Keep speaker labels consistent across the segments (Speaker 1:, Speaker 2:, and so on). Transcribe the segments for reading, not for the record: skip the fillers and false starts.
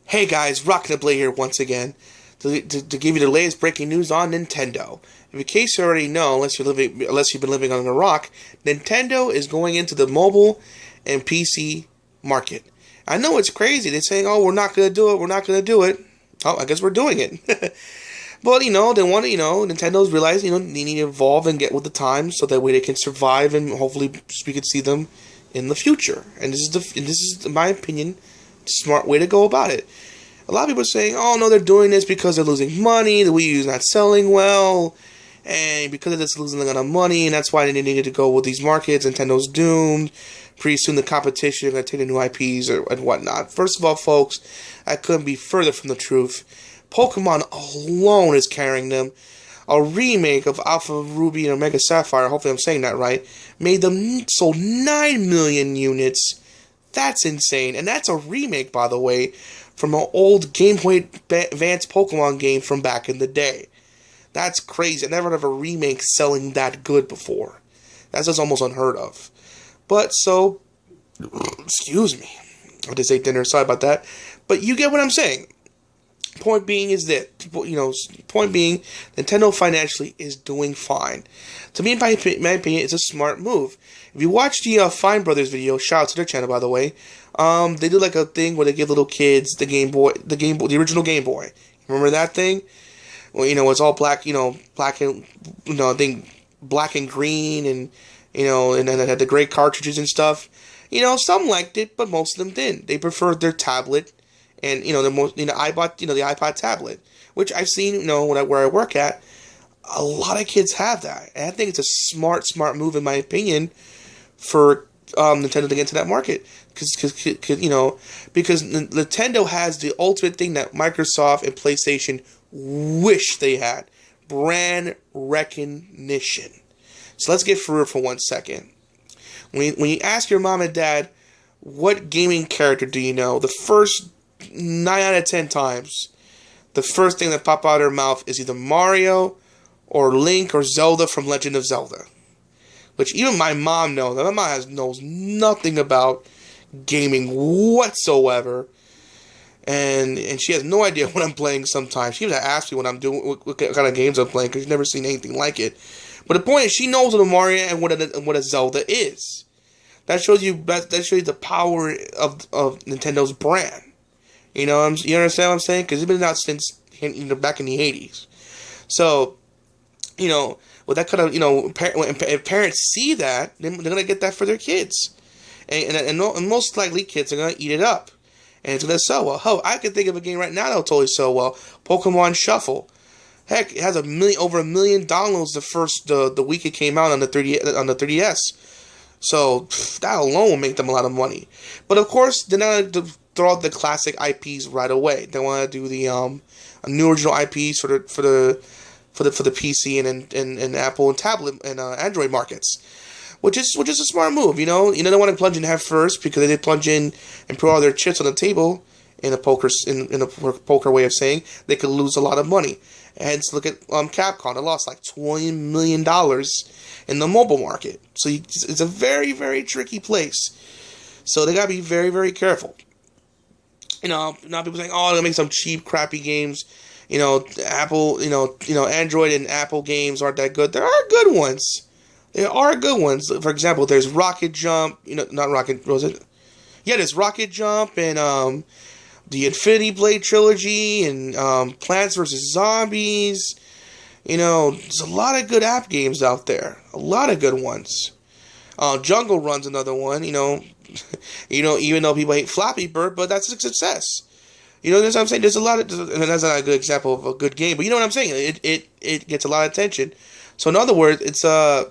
Speaker 1: Hey guys, RockingTheBlade here once again to give you the latest breaking news on Nintendo. In case you already know, unless you've been living under a rock, Nintendo is going into the mobile and PC market. I know it's crazy. They're saying, "Oh, we're not going to do it. We're not going to do it." Oh, I guess we're doing it. But they want to, Nintendo's realizing, they need to evolve and get with the times so that way they can survive and hopefully we can see them in the future. And this is, in my opinion, the smart way to go about it. A lot of people are saying, "Oh no, they're doing this because they're losing money. The Wii U is not selling well, and because of this losing a lot of money, and that's why they needed to go with these markets. Nintendo's doomed. Pretty soon the competition is going to take the new IPs and whatnot." First of all, folks, I couldn't be further from the truth. Pokemon alone is carrying them. A remake of Alpha Ruby and Omega Sapphire, hopefully I'm saying that right, made them sold 9 million units. That's insane. And that's a remake, by the way, from an old Game Boy Advance Pokemon game from back in the day. That's crazy. I never heard of a remake selling that good before. That's just almost unheard of. But so, excuse me. I just ate dinner, sorry about that. But you get what I'm saying. Point being is that, Nintendo financially is doing fine. To me, in my opinion, it's a smart move. If you watch the Fine Brothers video, shout out to their channel, by the way, they do like a thing where they give little kids the the original Game Boy. Remember that thing? Well, it's all black, black and, I think black and green, and, and then it had the gray cartridges and stuff. Some liked it, but most of them didn't. They preferred their tablet. And I bought the iPod tablet, which I've seen where I work at. A lot of kids have that, and I think it's a smart move in my opinion for Nintendo to get into that market because Nintendo has the ultimate thing that Microsoft and PlayStation wish they had: brand recognition. So let's get for real for 1 second. When you ask your mom and dad what gaming character do you know, the first 9 out of 10 times, the first thing that pop out of their mouth is either Mario or Link or Zelda from Legend of Zelda. Which even my mom knows. My mom knows nothing about gaming whatsoever. And she has no idea what I'm playing sometimes. She even asks me what kind of games I'm playing because she's never seen anything like it. But the point is, she knows what a Mario and what a Zelda is. That shows you the power of Nintendo's brand. You understand what I'm saying? Because it's been out since back in the 80s. So, with that kind of, if parents see that, they're going to get that for their kids. And most likely kids are going to eat it up. And it's going to sell well. Oh, I can think of a game right now that'll totally sell well. Pokemon Shuffle. Heck, it has over 1 million downloads the week it came out on the 3DS. So, that alone will make them a lot of money. But of course, they're not going to throw out the classic IPs right away. They want to do the new original IPs for the PC and Apple and tablet and Android markets, which is a smart move. They don't want to plunge in head first because they did plunge in and put all their chips on the table in a poker way of saying they could lose a lot of money. And look at Capcom. They lost like $20 million in the mobile market. So it's a very, very tricky place. So they gotta be very, very careful. Now people saying, "Oh, they'll make some cheap, crappy games." Apple, Android and Apple games aren't that good. There are good ones. There are good ones. For example, there's Rocket Jump. Not Rocket. What was it? Yeah, there's Rocket Jump and the Infinity Blade trilogy and Plants vs. Zombies. There's a lot of good app games out there. A lot of good ones. Jungle Run's another one. Even though people hate Flappy Bird, but that's a success. That's what I'm saying. There's a lot of, and that's not a good example of a good game, but you know what I'm saying. It gets a lot of attention. So in other words, there's a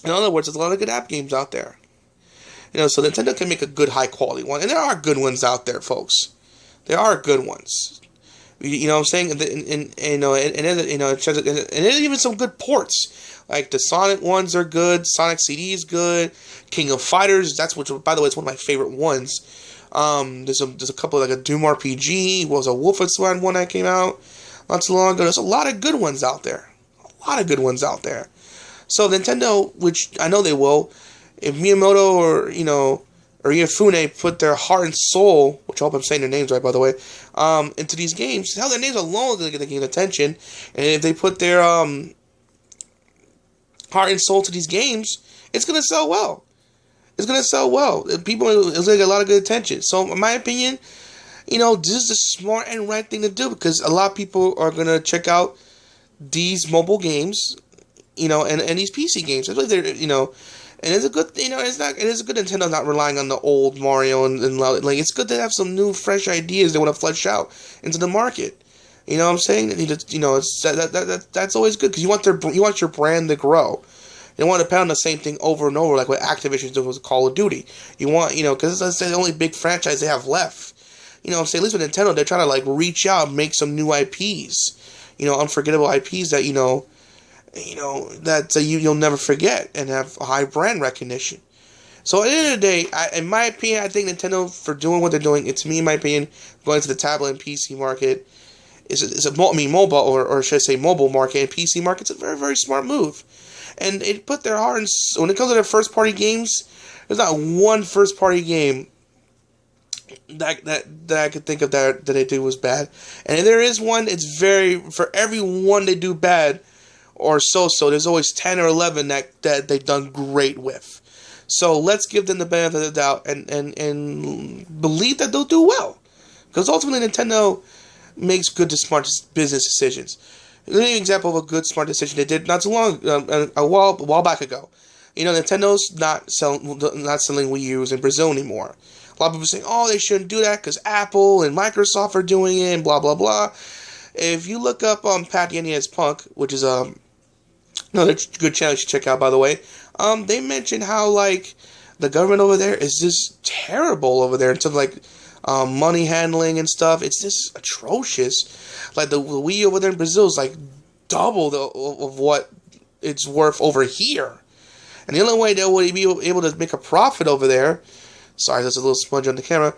Speaker 1: lot of good app games out there. So Nintendo can make a good high quality one, and there are good ones out there, folks. There are good ones. You know what I'm saying? And there's even some good ports. Like the Sonic ones are good. Sonic CD is good. King of Fighters, by the way, it's one of my favorite ones. There's a couple like a Doom RPG. Was a Wolfenstein one that came out not too long ago. There's a lot of good ones out there. So Nintendo, which I know they will, if Miyamoto or or Yafune put their heart and soul, which I hope I'm saying their names right, by the way, into these games, hell, their names alone are going to get the attention. And if they put their heart and soul to these games, it's going to sell well. It's going to sell well. People, it's going to get a lot of good attention. So, in my opinion, this is the smart and right thing to do, because a lot of people are going to check out these mobile games, and these PC games. That's what they're, and it's a good, it is a good Nintendo not relying on the old Mario and like, it's good to have some new, fresh ideas they want to flesh out into the market. You know what I'm saying? It's that's always good, because you want your brand to grow. You don't want to pound the same thing over and over, like what Activision's doing with Call of Duty. You want, because that's the only big franchise they have left. I'm saying, at least with Nintendo, they're trying to like reach out and make some new IPs. Unforgettable IPs that that you'll never forget and have high brand recognition. So at the end of the day, in my opinion, I think Nintendo, for doing what they're doing, it's me, in my opinion, going to the tablet and PC market, mobile, or should I say mobile market and PC market, it's a very, very smart move. And it put their heart in, when it comes to their first party games, there's not one first party game that I could think of that they do was bad. And if there is one, it's for every one they do bad or so, there's always 10 or 11 that they've done great with. So let's give them the benefit of the doubt and believe that they'll do well. Because ultimately Nintendo makes good to smart business decisions. Let me give you an example of a good smart decision they did not too long, a while back ago. Nintendo's not selling Wii U's in Brazil anymore. A lot of people saying, oh, they shouldn't do that because Apple and Microsoft are doing it and blah, blah, blah. If you look up Pat Yennia's Punk, which is another good channel you should check out, by the way, they mentioned how, like, the government over there is just terrible over there in terms of, like, money handling and stuff. It's just atrocious. Like, the Wii over there in Brazil is, like, double of what it's worth over here. And the only way they would be able to make a profit over there, sorry, there's a little smudge on the camera,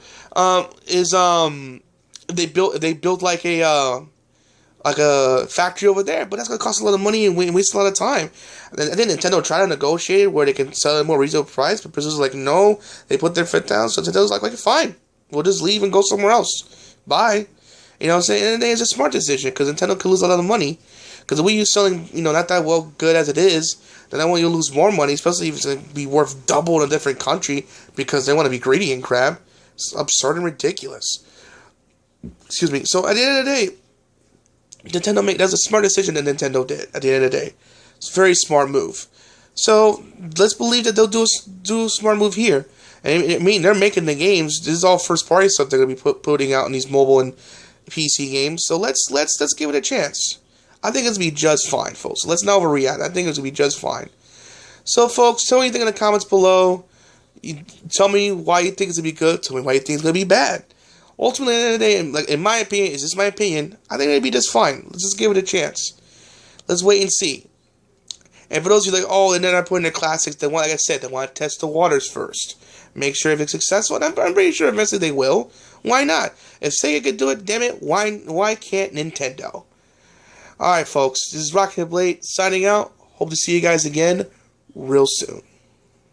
Speaker 1: is they built like a factory over there, but that's gonna cost a lot of money and waste a lot of time. And then Nintendo tried to negotiate where they can sell it at a more reasonable price, but Brazil's like, no, they put their foot down. So Nintendo's like, fine, we'll just leave and go somewhere else. Bye. You know what I'm saying? And it's a smart decision, because Nintendo could lose a lot of money. Because the Wii U's selling, not that well good as it is, then I want you to lose more money, especially if it's going to be worth double in a different country, because they want to be greedy and crab. It's absurd and ridiculous. Excuse me. So at the end of the day, that's a smart decision that Nintendo did at the end of the day. It's a very smart move. So let's believe that they'll do a smart move here. And I mean, they're making the games. This is all first party stuff they're going to be putting out in these mobile and PC games. So let's give it a chance. I think it's going to be just fine, folks. Let's not overreact. I think it's going to be just fine. So, folks, tell me anything in the comments below. Tell me why you think it's going to be good. Tell me why you think it's going to be bad. Ultimately, at the end of the day, like, in my opinion, is this my opinion? I think it'll be just fine. Let's just give it a chance. Let's wait and see. And for those of you like, oh, and then I put in their classics, they want, like I said, they want to test the waters first. Make sure if it's successful. And I'm pretty sure eventually they will. Why not? If Sega could do it, damn it, why can't Nintendo? Alright, folks, this is RockingTheBlade signing out. Hope to see you guys again real soon.